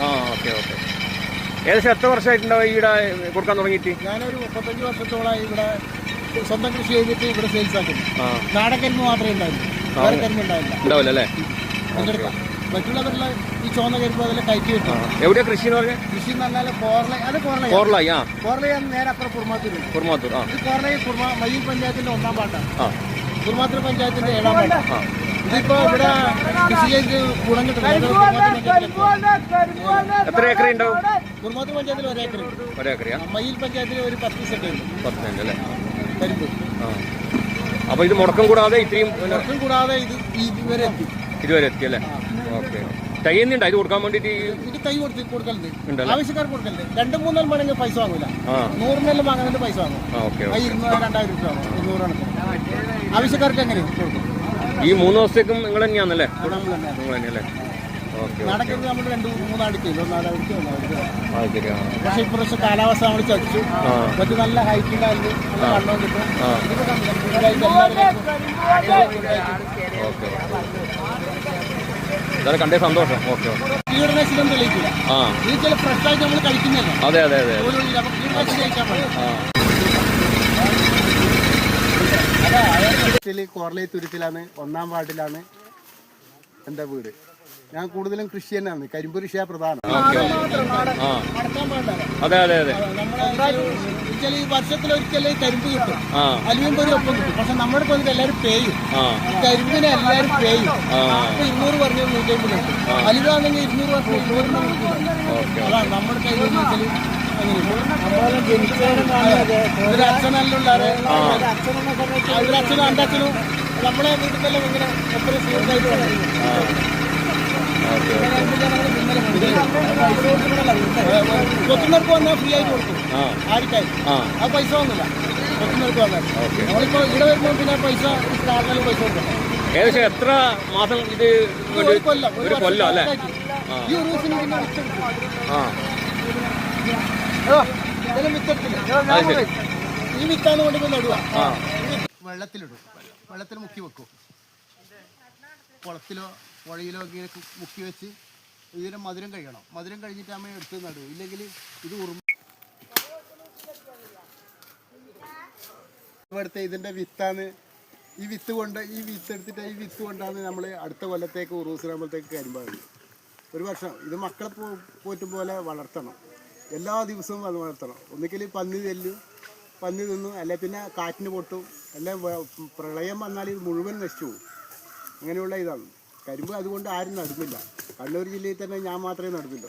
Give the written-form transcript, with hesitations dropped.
ആ okay okay. ഏകദേശം എത്ര വർഷമായിട്ടുണ്ടാവും ഇവിടെ കൊടുക്കാൻ തുടങ്ങിയിട്ട്? ഞാനൊരു 35 വർഷത്തോളമായി ഇവിടെ സ്വന്തം കൃഷി ചെയ്തിട്ട് ഇവിടെ സെയിൽസ് ആക്കുന്നു. നാടൻ കരിമ്പ് മാത്രമേ ഉണ്ടാവില്ല, വേറെ കരിമ്പ് ഉണ്ടാവില്ല അല്ലേ? മറ്റുള്ളവരുടെ ഈ ചോന്ന കരിമ്പ് അതിൽ കയറ്റി കിട്ടും. എവിടെയാ കൃഷി എന്ന് പറഞ്ഞാൽ? കൃഷി എന്ന് പറഞ്ഞാൽ കോർലയാണ് നേരെ അപ്പുറം കുർമാത്തൂർ. ഇത് കോർലയിൽ മയ്യിൽ പഞ്ചായത്തിന്റെ 1-ാം പാട്ടാണ്, കുർമാത്തൂർ പഞ്ചായത്തിന്റെ 7-ാം പാട്ടാണ്. ഇതിപ്പോ ഇവിടെ കൃഷി ചെയ്ത് ഗുണം കിട്ടുന്നത് എത്ര ഏക്കർ ഉണ്ടാവും? കുർമാത്തൂർ പഞ്ചായത്തിൽ 1 ഏക്കർ, മയ്യിൽ പഞ്ചായത്തിൽ ഒരു 10 സെന്റ് ഉണ്ട്. 10 സെന്റ് അല്ലേ കരിമ്പ്? അപ്പൊ ഇത് മുടക്കം കൂടാതെ ഇത്രയും മുടക്കം കൂടാതെ ഇത് ഇതുവരെ എത്തി അല്ലേ? ഓക്കെ. തയ്യുന്നുണ്ടോ ഇത് കൊടുക്കാൻ വേണ്ടിട്ട്? ഇത് തൈ കൊടുക്കലുണ്ട്, ആവശ്യക്കാർക്ക് കൊടുക്കലുണ്ട്. 2-3 മടങ്ങ് പൈസ വാങ്ങൂല, 100 വാങ്ങുന്നതിന്റെ പൈസ വാങ്ങും. 200-2000 രൂപ ആവശ്യക്കാർക്ക് എങ്ങനെ കൊടുക്കും? ഈ 3 ദിവസത്തേക്കും നിങ്ങൾ തന്നെയാണല്ലേ? തന്നെയല്ലേ? നടക്കുന്നത് നമ്മൾ 2-3 അടുക്കില്ല, 4 അടുക്കി. പക്ഷെ ഇപ്രാവശ്യം കാലാവസ്ഥ നമ്മൾ ചതിച്ചു, മറ്റു നല്ല ഹൈറ്റിന്റെ നല്ല വെള്ളം കിട്ടും. കണ്ടേ സന്തോഷം. ഓക്കെ. കീടനാശിനം തെളിയിക്കില്ല, ഈ ചില ഫ്രഷ് ആയിട്ട് നമ്മൾ കഴിക്കുന്നില്ല. അതെ അതെ അതെ. കീടനാശിനി കഴിക്കാൻ പാടില്ല. കോർലൈ തുരുത്തിലാണ്, 1-ാം വാർഡിലാണ് എൻ്റെ വീട്. ഞാൻ കൂടുതലും കൃഷി തന്നെയാണ്, കരിമ്പ് കൃഷിയാണ് പ്രധാനം. അതെ അതെ അതെ. ഈ വർഷത്തിലൊരിക്കലേ കരിമ്പ് കിട്ടും, അലുവും പൊരി ഒപ്പം കിട്ടും. പക്ഷെ നമ്മുടെ കൊന്നിട്ട് എല്ലാവരും പേയും, കരിമ്പിനെ എല്ലാവരും പേയും. അപ്പൊ 200 പറഞ്ഞ 150 കിട്ടും, അലുവാണെങ്കിൽ 200 വർഷം 200 കിട്ടും. അതാണ് നമ്മുടെ കയ്യിൽ വെച്ചാൽ നമ്മളെല്ലാം ജനിച്ചൊരു അച്ഛനല്ലുള്ള ഒരു അച്ഛനും 2 അച്ഛനും നമ്മളെ വീട്ടിലെല്ലാം ഇങ്ങനെ എത്ര സീരിയസായിട്ട് വന്നു. കൊത്തുന്നവർക്ക് വന്നാൽ ഫ്രീ ആയിട്ട് കൊടുക്കും, ആർക്കായി ആ പൈസ ഒന്നുമില്ല. കൊത്തുന്നവർക്ക് വന്നാൽ നമ്മളിപ്പോ ഇവിടെ വരുമ്പോൾ പിന്നെ പൈസ ആർക്കാലും പൈസ കൊടുക്കണം. ഏകദേശം എത്ര മാസം ഇത്? ഒരു കൊല്ലം അല്ലേ? ഈ ഉറൂസിന് പിന്നെ വിത്തെടുക്കില്ല, ഈ വിത്താണ് കൊണ്ട് പോയി നടുക. വെള്ളത്തിലിടും, വെള്ളത്തിൽ മുക്കി വെക്കും, കുളത്തിലോ പുഴയിലോ ഇങ്ങനെ മുക്കി വെച്ച് ഇതിന് മധുരം കഴിയണം. മധുരം കഴിഞ്ഞിട്ട് അമ്മ എടുത്ത് നടും, ഇല്ലെങ്കിൽ ഇത് ഇവിടുത്തെ ഇതിൻ്റെ വിത്താണ്. ഈ വിത്ത് എടുത്തിട്ട് ഈ വിത്ത് കൊണ്ടാണ് നമ്മൾ അടുത്ത കൊല്ലത്തേക്ക് ഉറൂസിനാകുമ്പോഴത്തേക്ക് കരിമ്പാകുന്നത്. ഒരു വർഷം ഇത് മക്കളെ പോറ്റും പോലെ വളർത്തണം, എല്ലാ ദിവസവും അത് വളർത്തണം. ഒന്നിക്കൽ പന്നി തിന്നും, അല്ലെ പിന്നെ കാറ്റിന് പൊട്ടും, അല്ലെ പ്രളയം വന്നാൽ ഇത് മുഴുവൻ നശിച്ചു പോകും. അങ്ങനെയുള്ള ഇതാണ് കരിമ്പ്. അതുകൊണ്ട് ആരും നടുന്നില്ല. കണ്ണൂർ ജില്ലയിൽ തന്നെ ഞാൻ മാത്രമേ നടുന്നില്ല.